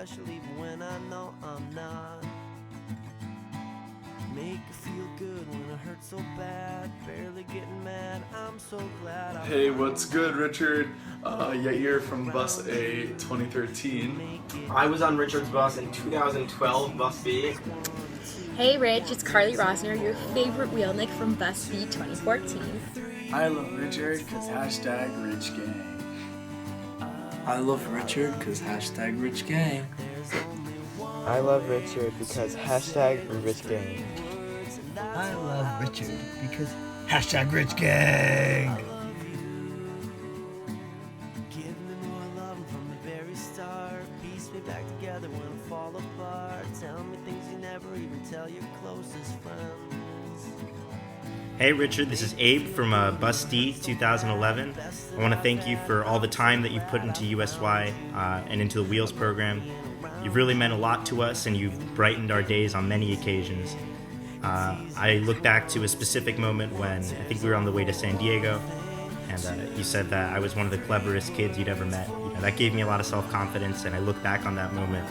special even when I know I'm not. Make you feel good when it hurts so bad. Barely getting mad, I'm so glad. Hey, what's good, Richard? Yair from Bus A 2013. I was on Richard's bus in 2012, Bus B. Hey Rich, it's Carly Rosner, your favorite Wheelnik from Bus B 2014. I love Richard because #RichGang. I love Richard because #RichGang. I love Richard because #RichGang. I love Richard because #RichGang. Give me more love from the very start. Piece me back together when I fall apart. Tell me things you never even tell your closest friends. Hey Richard, this is Abe from Bus D 2011. I want to thank you for all the time that you've put into USY and into the Wheels program. You've really meant a lot to us and you've brightened our days on many occasions. I look back to a specific moment when I think we were on the way to San Diego and you said that I was one of the cleverest kids you'd ever met. You know, that gave me a lot of self-confidence, and I look back on that moment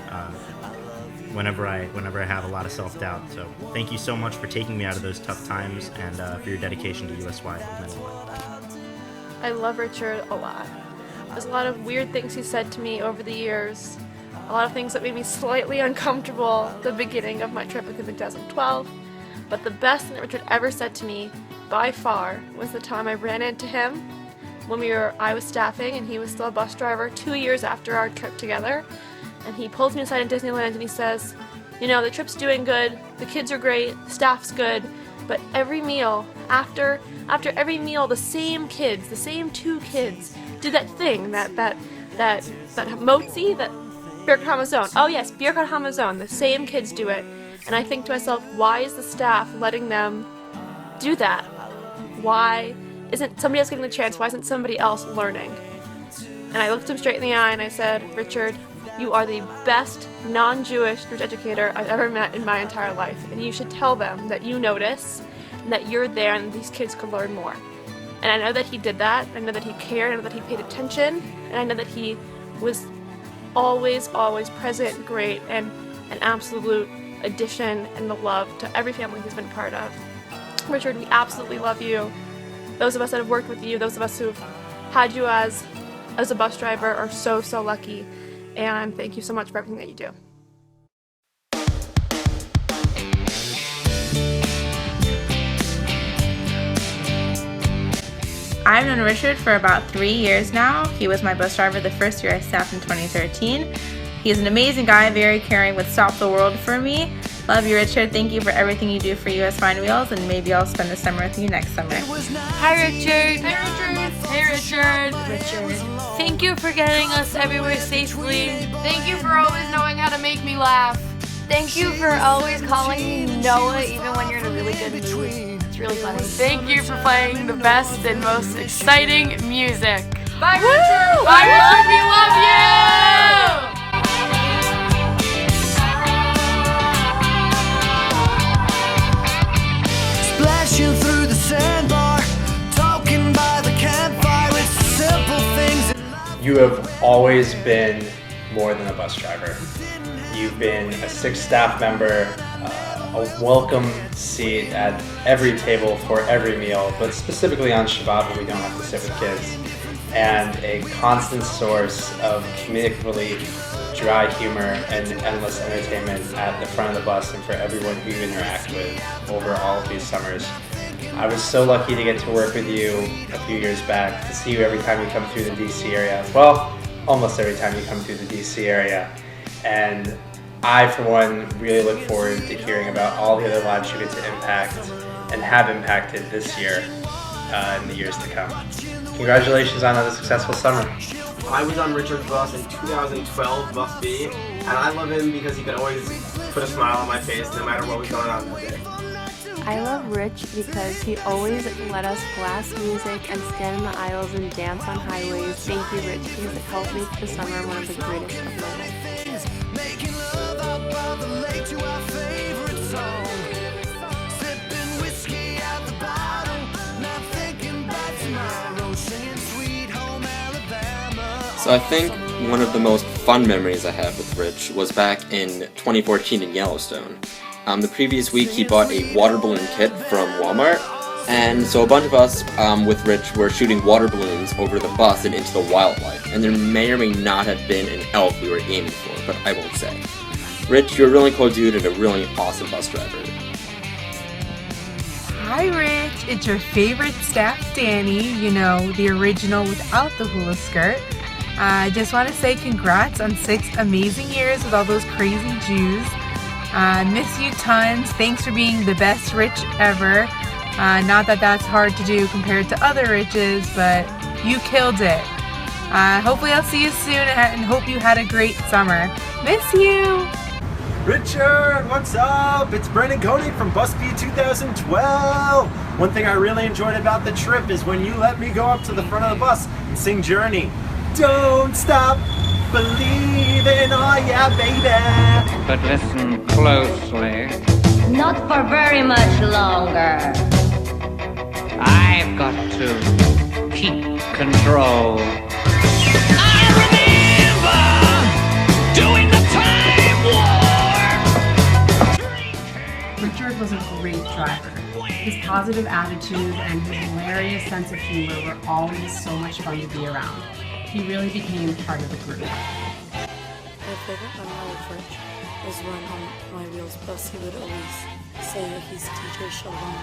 whenever I have a lot of self-doubt. So thank you so much for taking me out of those tough times and for your dedication to USY. It meant a lot. I love Richard a lot. There's a lot of weird things he said to me over the years. A lot of things that made me slightly uncomfortable at the beginning of my trip with him in 2012. But the best thing that Richard ever said to me, by far, was the time I ran into him when I was staffing and he was still a bus driver 2 years after our trip together. And he pulls me aside in Disneyland and he says, you know, the trip's doing good, the kids are great, the staff's good, but every meal, after every meal, the same kids, the same 2 kids, do that thing, that motzi, that Birkat Hamazon. Oh yes, Birkat Hamazon, the same kids do it. And I think to myself, why is the staff letting them do that? Why isn't somebody else getting the chance? Why isn't somebody else learning? And I looked him straight in the eye and I said, Richard, you are the best non-Jewish Jewish educator I've ever met in my entire life, and you should tell them that you notice and that you're there and these kids could learn more. And I know that he did that. I know that he cared. I know that he paid attention, and I know that he was always present, great, and an absolute addition and the love to every family he's been part of. Richard, we absolutely love you. Those of us that have worked with you, those of us who've had you as a bus driver are so lucky. And thank you so much for everything that you do. I've known Richard for about 3 years now. He was my bus driver the first year I staffed in 2013. He's an amazing guy, very caring, would stop the world for me. Love you, Richard. Thank you for everything you do for USY and Wheels, and maybe I'll spend the summer with you next summer. Hi, Richard. Hey, Richard. Richard. Thank you for getting us everywhere safely. Thank you for always knowing how to make me laugh. Thank you for always calling me Noah even when you're in a really good mood. It's really funny. Thank you for playing the best and most exciting music. Bye, Richard. Bye, Richard. We love you. Splashing through the sandbar, talking by the campfire. It's the simple things. You have always been more than a bus driver. You've been a 6th staff member, a welcome seat at every table for every meal, but specifically on Shabbat when we don't have to sit with kids, and a constant source of comedic relief, dry humor, and endless entertainment at the front of the bus and for everyone who you interact with over all of these summers. I was so lucky to get to work with you a few years back, to see you every time you come through the DC area. Well, almost every time you come through the DC area. And I, for one, really look forward to hearing about all the other lives you get to impact and have impacted this year in the years to come. Congratulations on another successful summer. I was on Richard's bus in 2012, Bus B, and I love him because he could always put a smile on my face no matter what was going on that day. I love Rich because he always let us blast music and stand in the aisles and dance on highways. Thank you, Rich, because it helped make the summer one of the greatest of my life. Making love out by the lake to our favorite song. Sipping whiskey out the bottle, not thinking about tomorrow. Singing Sweet Home Alabama. So I think one of the most fun memories I have with Rich was back in 2014 in Yellowstone. The previous week he bought a water balloon kit from Walmart, and so a bunch of us with Rich were shooting water balloons over the bus and into the wildlife, and there may or may not have been an elk we were aiming for, but I won't say. Rich, you're a really cool dude and a really awesome bus driver. Hi Rich, it's your favorite staff Danny, you know, the original without the hula skirt. I just want to say congrats on 6 amazing years with all those crazy Jews. I miss you tons. Thanks for being the best Rich ever. Not that that's hard to do compared to other Riches, but you killed it. Hopefully I'll see you soon and hope you had a great summer. Miss you! Richard, what's up? It's Brendan Koenig from Bus B 2012. One thing I really enjoyed about the trip is when you let me go up to the front of the bus and sing Journey. Don't stop believing, oh yeah, baby. But listen closely. Not for very much longer. I've got to keep control. I remember doing the time war. Richard was a great driver. His positive attitude and his hilarious sense of humor were always so much fun to be around. He really became part of the group. My favorite memory of Rich was when on my Wheels bus he would always say that he's DJ Shalom.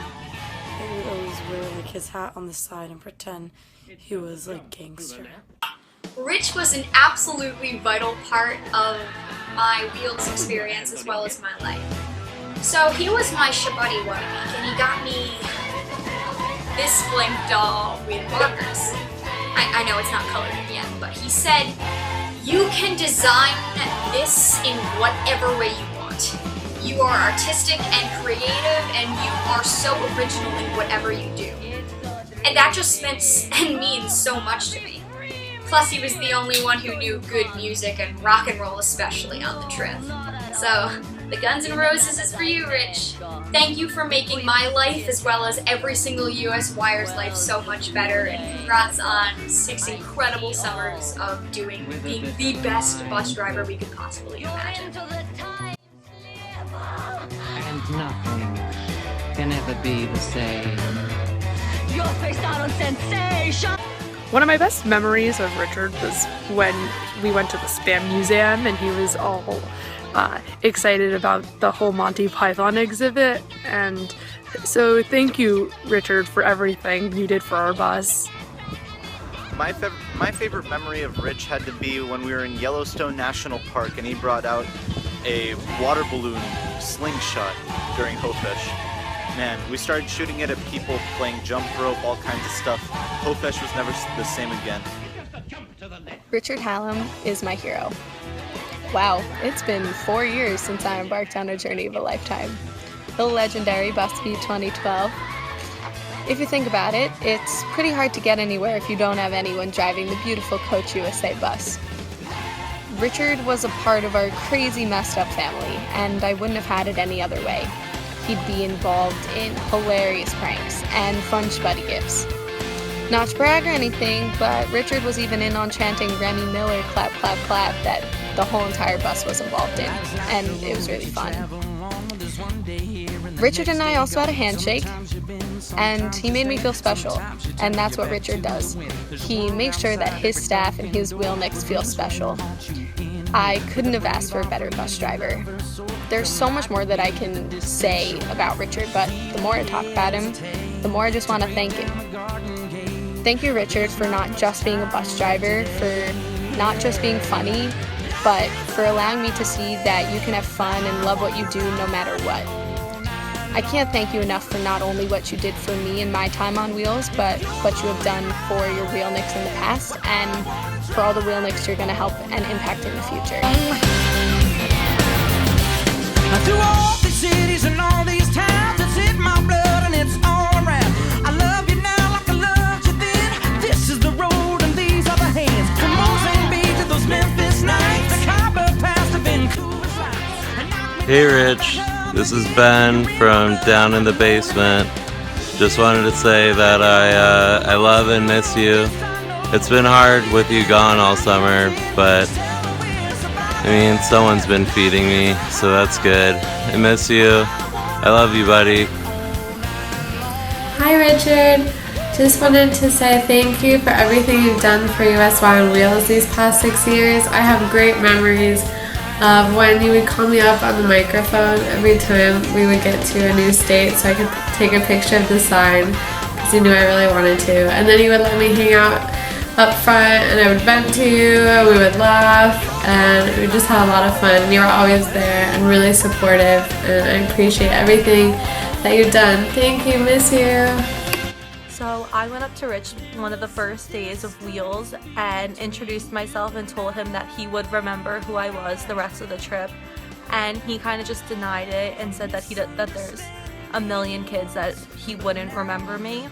He would always wear like his hat on the side and pretend he was like gangster. Rich was an absolutely vital part of my Wheels experience as well as my life. So he was my Shabuddy one week and he got me this blank doll with markers. I know it's not colored yet, but he said, you can design this in whatever way you want. You are artistic and creative and you are so original in whatever you do. And that just meant and means so much to me. Plus he was the only one who knew good music and rock and roll especially on the trip. So, the Guns N' Roses is for you, Rich. Thank you for making my life as well as every single USYer's life so much better, and congrats on 6 incredible summers of being the best bus driver we could possibly imagine. And nothing can ever be the same. You're faced out on sensation. One of my best memories of Richard was when we went to the Spam Museum and he was all excited about the whole Monty Python exhibit, and so thank you, Richard, for everything you did for our bus. My favorite memory of Rich had to be when we were in Yellowstone National Park and he brought out a water balloon slingshot during Hofish. Man, we started shooting it at people, playing jump rope, all kinds of stuff. Hofish was never the same again. Richard Halom is my hero. Wow, it's been 4 years since I embarked on a journey of a lifetime. The legendary Bus B 2012. If you think about it, it's pretty hard to get anywhere if you don't have anyone driving the beautiful Coach USA bus. Richard was a part of our crazy messed up family, and I wouldn't have had it any other way. He'd be involved in hilarious pranks and fun Shabuddy gifts. Not to brag or anything, but Richard was even in on chanting Remy Miller clap clap clap that the whole entire bus was involved in, and it was really fun. Richard and I also had a handshake, and he made me feel special, and that's what Richard does. He makes sure that his staff and his Wheelniks feel special. I couldn't have asked for a better bus driver. There's so much more that I can say about Richard, but the more I talk about him, the more I just want to thank him. Thank you, Richard, for not just being a bus driver, for not just being funny, but for allowing me to see that you can have fun and love what you do no matter what. I can't thank you enough for not only what you did for me in my time on Wheels, but what you have done for your Wheelniks in the past, and for all the Wheelniks you're going to help and impact in the future. Through all these cities and all these towns, it's in my blood and it's all around. I love you now like I loved you then. This is the road and these are the hands. From Mozambique to those Memphis nights, the Khyber Pass to Vancouver slides. Hey Rich, this is Ben from down in the basement. Just wanted to say that I love and miss you. It's been hard with you gone all summer, but I mean, someone's been feeding me, so that's good. I miss you. I love you, buddy. Hi Richard, just wanted to say thank you for everything you've done for USY on Wheels these past 6 years. I have great memories of when you would call me up on the microphone every time we would get to a new state so I could take a picture of the sign because you knew I really wanted to. And then you would let me hang out up front and I would vent to you and we would laugh and we just had a lot of fun. You were always there and really supportive and I appreciate everything that you've done. Thank you, miss you. So I went up to Rich one of the first days of Wheels and introduced myself and told him that he would remember who I was the rest of the trip, and he kind of just denied it and said that that there's a million kids that he wouldn't remember me.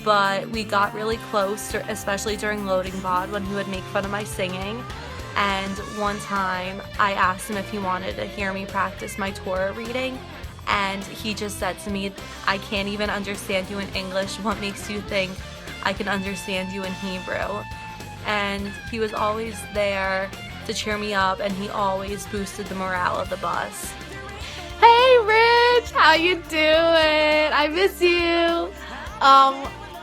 But we got really close, especially during loading bod when he would make fun of my singing. And one time I asked him if he wanted to hear me practice my Torah reading. And he just said to me, I can't even understand you in English. What makes you think I can understand you in Hebrew? And he was always there to cheer me up and he always boosted the morale of the bus. Hey Rich, how you doing? I miss you.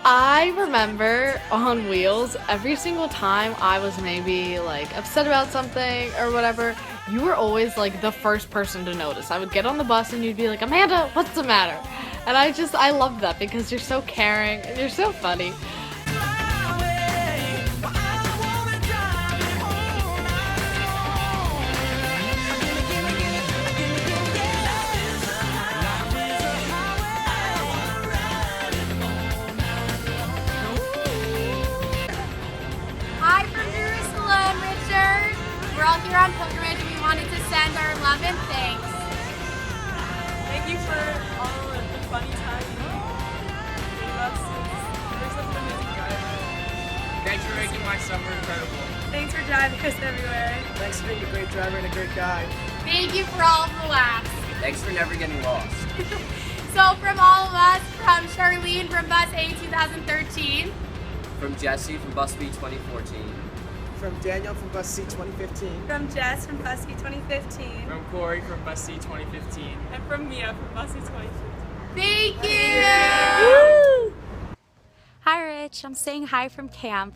I remember on Wheels, every single time I was maybe like upset about something or whatever, you were always like the first person to notice. I would get on the bus and you'd be like, Amanda, what's the matter? And I love that because you're so caring and you're so funny. Hi from Jerusalem, Richard. We're all here on pilgrimage and we wanted to send our love and thanks. Thank you for all the funny times. You're such an amazing driver. Thanks for making my summer incredible. Thanks for driving us everywhere. Thanks for being a great driver and a great guy. Thank you for all of the laughs. Thanks for never getting lost. So from all of us, from Charlene from Bus A 2013. From Jesse from Bus B 2014. From Daniel from Bus C 2015. From Jess from Bus C 2015. From Corey from Bus C 2015. And from Mia from Bus C 2015. Thank you! Hi Rich, I'm saying hi from camp.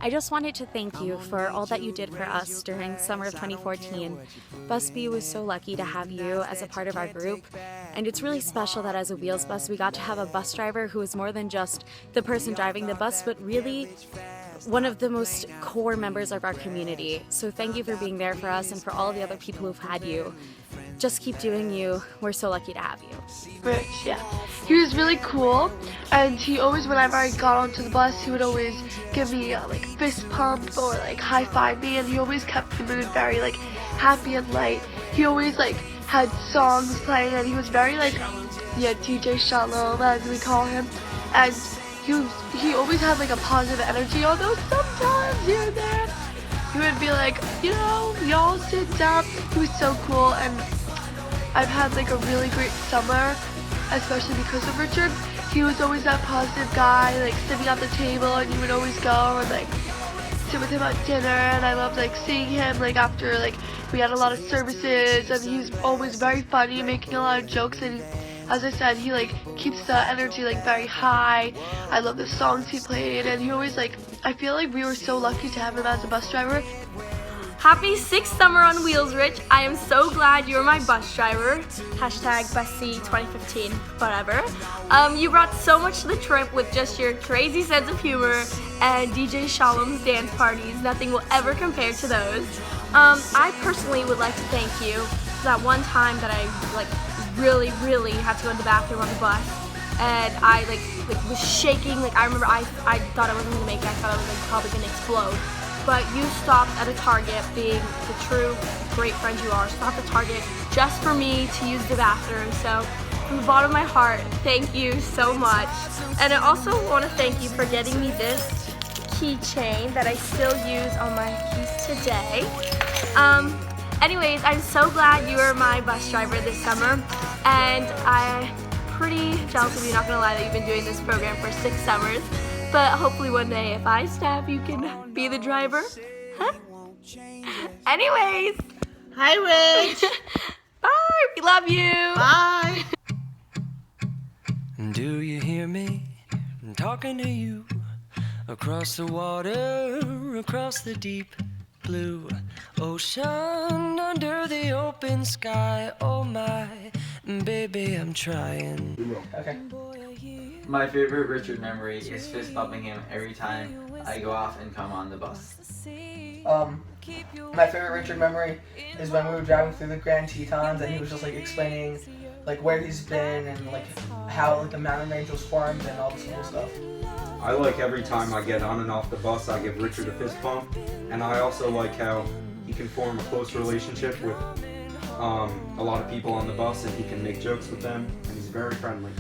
I just wanted to thank you for all that you did for us during summer of 2014. Bus B was so lucky to have you as a part of our group, and it's really special that as a Wheels bus we got to have a bus driver who is more than just the person driving the bus, but really one of the most core members of our community. So thank you for being there for us and for all the other people who've had you. Just keep doing you. We're so lucky to have you. Rich, yeah. He was really cool, and he always, whenever I got onto the bus, he would always give me like fist pump or like high five me, and he always kept the mood very like happy and light. He always like had songs playing, and he was very like, yeah, DJ Halom as we call him, and he always had like a positive energy, although sometimes here and there he would be like, you know, y'all sit down. He was so cool, and I've had like a really great summer, especially because of Richard. He was always that positive guy, like sitting at the table, and you would always go and like sit with him at dinner, and I loved like seeing him like after like we had a lot of services, and he's always very funny, making a lot of jokes, and as I said, he like keeps the energy like very high. I love the songs he played, and he always like, I feel like we were so lucky to have him as a bus driver. Happy 6th summer on Wheels, Rich. I am so glad you're my bus driver. Hashtag Bus C 2015, whatever. You brought so much to the trip with just your crazy sense of humor and DJ Halom's dance parties. Nothing will ever compare to those. I personally would like to thank you for that one time that I like really had to go to the bathroom on the bus, and I like was shaking. Like I remember I thought I wasn't gonna make it. I thought I was like probably gonna explode. But you stopped at a Target, being the true great friend you are. Stopped at Target just for me to use the bathroom. So from the bottom of my heart, thank you so much. And I also want to thank you for getting me this keychain that I still use on my keys today. Anyways, I'm so glad you were my bus driver this summer, and I'm pretty jealous of you, not gonna lie, that you've been doing this program for 6 summers. But hopefully one day if I stop, you can be the driver. Huh? Anyways. Hi, Rich. Bye. We love you. Bye. Do you hear me? I'm talking to you across the water, across the deep blue ocean, under the open sky. Oh my, baby, I'm trying. Okay. My favorite Richard memory is fist bumping him every time I go off and come on the bus. My favorite Richard memory is when we were driving through the Grand Tetons and he was just like explaining like where he's been and like how like the mountain range was formed and all this cool stuff. I like every time I get on and off the bus, I give Richard a fist bump, and I also like how he can form a close relationship with a lot of people on the bus, and he can make jokes with them, and he's very friendly.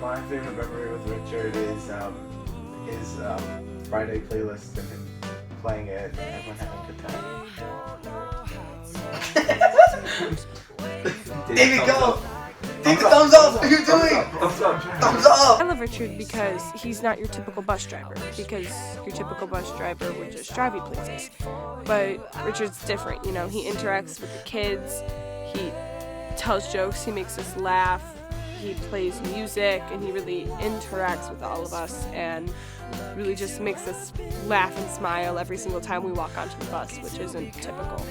My favorite memory with Richard is his Friday playlist and him playing it and everyone having a good time. David, go! David, thumbs up! What are you doing? Thumbs up! I love Richard because he's not your typical bus driver, because your typical bus driver would just drive you places. But Richard's different, you know, he interacts with the kids, he tells jokes, he makes us laugh, he plays music, and he really interacts with all of us and really just makes us laugh and smile every single time we walk onto the bus, which isn't typical.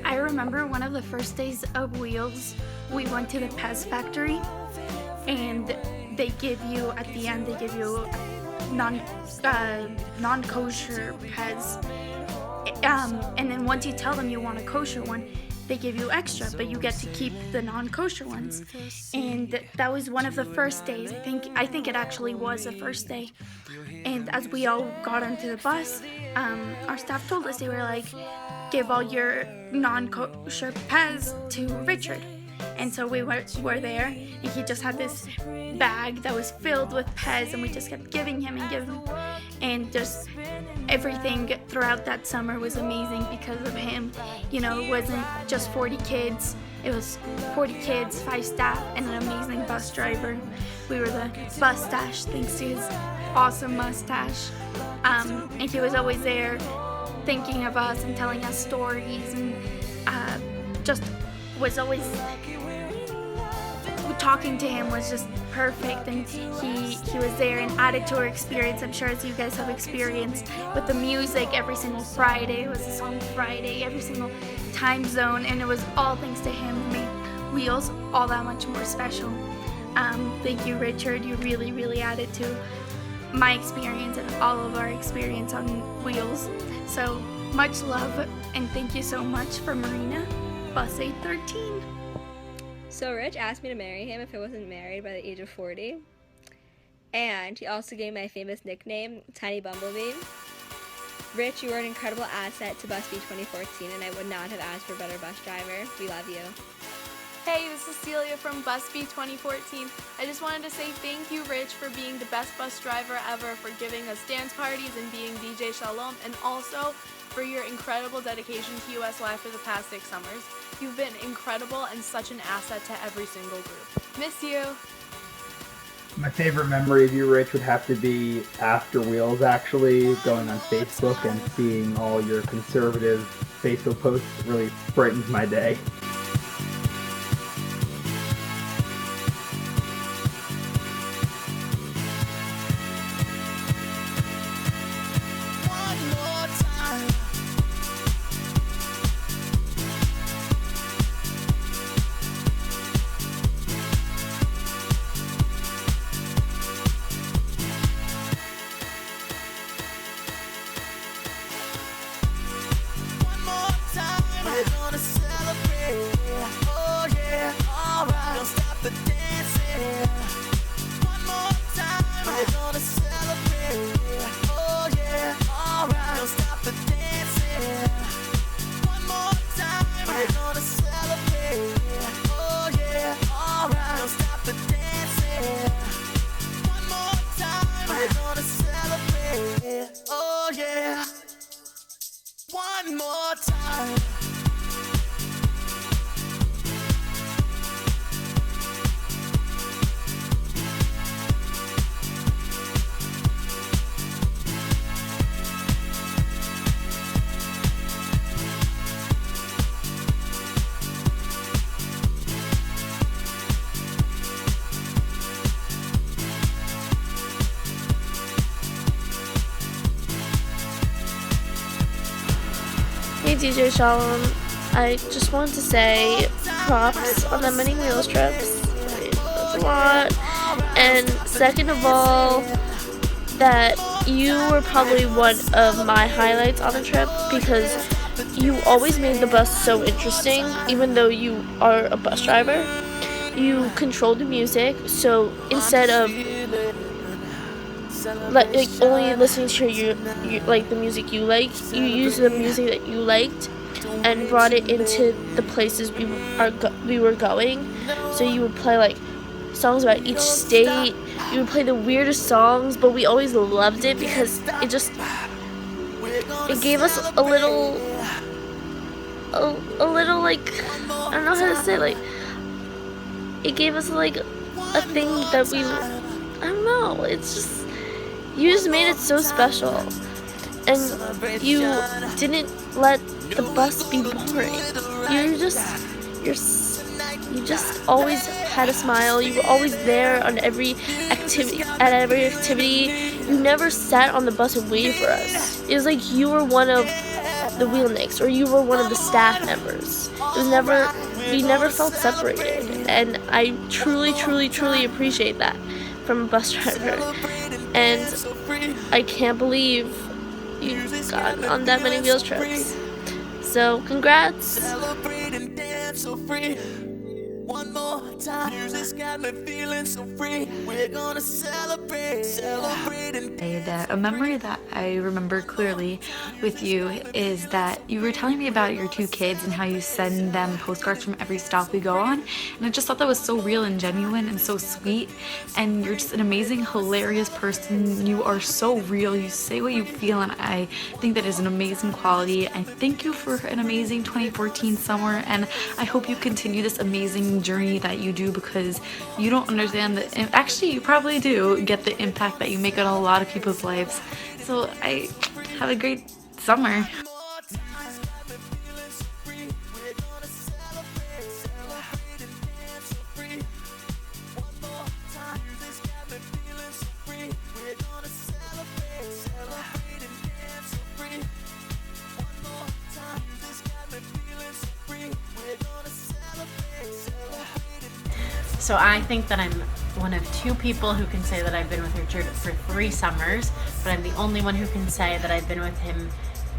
I remember one of the first days of Wheels, we went to the Pez factory, and they give you, at the end, they give you non-kosher Pez. And then once you tell them you want a kosher one, they give you extra, but you get to keep the non-kosher ones. And that was one of the first days. I think it actually was the first day. And as we all got onto the bus, our staff told us, they were like, give all your non-kosher Pez to Richard. And so we were there, and he just had this bag that was filled with Pez, and we just kept giving him and giving him. And just everything throughout that summer was amazing because of him. You know, it wasn't just 40 kids. It was 40 kids, 5 staff, and an amazing bus driver. We were the bus stash thanks to his awesome mustache. And he was always there thinking of us and telling us stories, and just was always talking to him was just perfect, and he was there and added to our experience. I'm sure, as you guys have experienced with the music, every single Friday was a song Friday, every single time zone, and it was all thanks to him. It made Wheels all that much more special. Thank you, Richard. You really added to my experience and all of our experience on Wheels. So much love, and thank you so much for Marina, Bus 813. So Rich asked me to marry him if I wasn't married by the age of 40. And he also gave my famous nickname, Tiny Bumblebee. Rich, you are an incredible asset to Bus B 2014, and I would not have asked for a better bus driver. We love you. Hey, this is Celia from Bus B 2014. I just wanted to say thank you, Rich, for being the best bus driver ever, for giving us dance parties and being DJ Shalom, and also for your incredible dedication to USY for the past 6 summers. You've been incredible and such an asset to every single group. Miss you. My favorite memory of you, Rich, would have to be after Wheels, actually, going on Facebook and seeing all your conservative Facebook posts. It really brightens my day. We're gonna celebrate. DJ Shalom. I just wanted to say props on that many Wheels trips. That's a lot. And second of all, that you were probably one of my highlights on the trip because you always made the bus so interesting, even though you are a bus driver. You controlled the music, so instead of like only listening to you like the music you like, you used the music that you liked and brought it into the places we were going. So you would play like songs about each state. You would play the weirdest songs, but we always loved it because it gave us a little like, I don't know how to say, like, it gave us like a thing that we, I don't know, it's just, you just made it so special. And you didn't let the bus be boring. You just always had a smile. You were always there on every activity. You never sat on the bus and waited for us. It was like you were one of the Wheelniks, or you were one of the staff members. We never felt separated, and I truly appreciate that from a bus driver. And I can't believe you've gotten on that many Wheels trips. So congrats. One more time, this got me feeling so free. We're gonna celebrate and A memory that I remember clearly with you is that you were telling me about your two kids and how you send them postcards from every stop we go on, and I just thought that was so real and genuine and so sweet. And you're just an amazing, hilarious person. You are so real. You say what you feel, and I think that is an amazing quality. I thank you for an amazing 2014 summer, and I hope you continue this amazing journey that you do, because you don't understand that, actually you probably do get the impact that you make on a lot of people's lives. So I have a great summer. So I think that I'm one of two people who can say that I've been with Richard for 3 summers, but I'm the only one who can say that I've been with him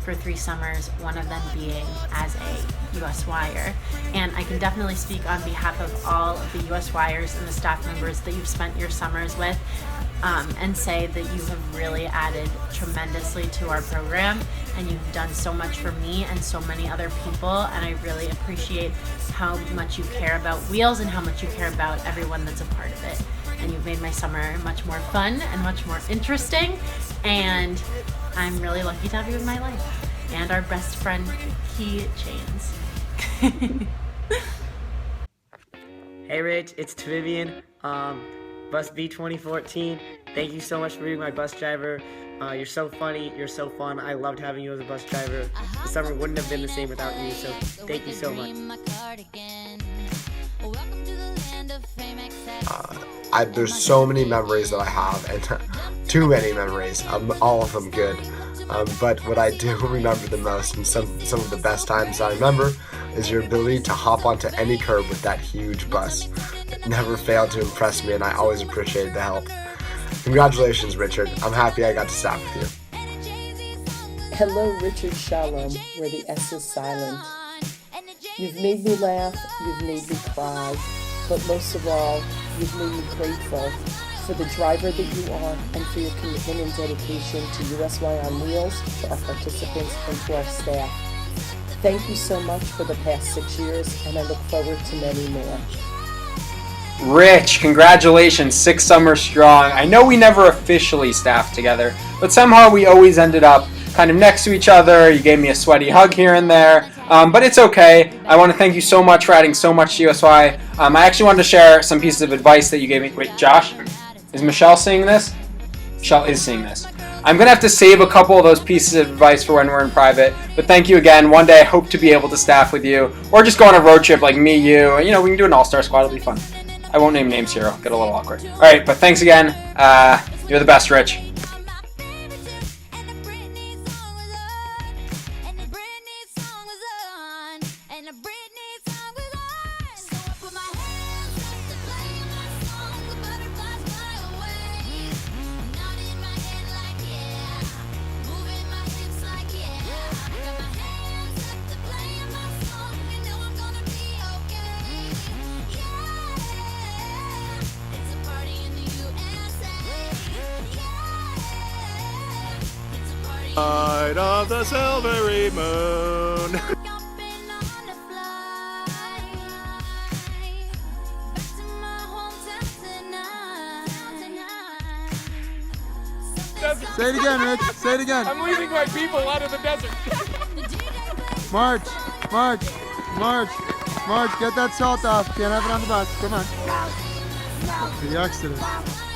for 3 summers, one of them being as a USYer. And I can definitely speak on behalf of all of the USYers and the staff members that you've spent your summers with, and say that you have really added tremendously to our program, and you've done so much for me and so many other people, and I really appreciate how much you care about Wheels and how much you care about everyone that's a part of it. And you've made my summer much more fun and much more interesting, and I'm really lucky to have you in my life. And our best friend, Key Chains. Hey Rich, it's Vivian. Bus B 2014. Thank you so much for being my bus driver. You're so funny, you're so fun. I loved having you as a bus driver. The summer wouldn't have been the same without you, so thank you so much. There's so many memories that I have, and too many memories, all of them good. But what I do remember the most, and some of the best times I remember, is your ability to hop onto any curb with that huge bus. It never failed to impress me, and I always appreciated the help. Congratulations, Richard. I'm happy I got to stop with you. Hello, Richard Halom, where the S is silent. You've made me laugh, you've made me cry, but most of all, you've made me grateful for the driver that you are and for your commitment and dedication to USY on Wheels, to our participants, and to our staff. Thank you so much for the past 6 years, and I look forward to many more. Rich, congratulations, 6 summers strong. I know we never officially staffed together, but somehow we always ended up kind of next to each other. You gave me a sweaty hug here and there, but it's okay. I want to thank you so much for adding so much to USY. I actually wanted to share some pieces of advice that you gave me. Wait, Josh, is Michelle seeing this? Michelle is seeing this. I'm going to have to save a couple of those pieces of advice for when we're in private, but thank you again. One day I hope to be able to staff with you, or just go on a road trip like me, you, and, we can do an all-star squad. It'll be fun. I won't name names here. It'll get a little awkward. All right, but thanks again. You're the best, Rich. Light of the silvery moon. Say it again, Rich. Say it again. I'm leaving my people out of the desert. March, march, march, march. Get that salt off. Can't have it on the bus. Come on. To the accident.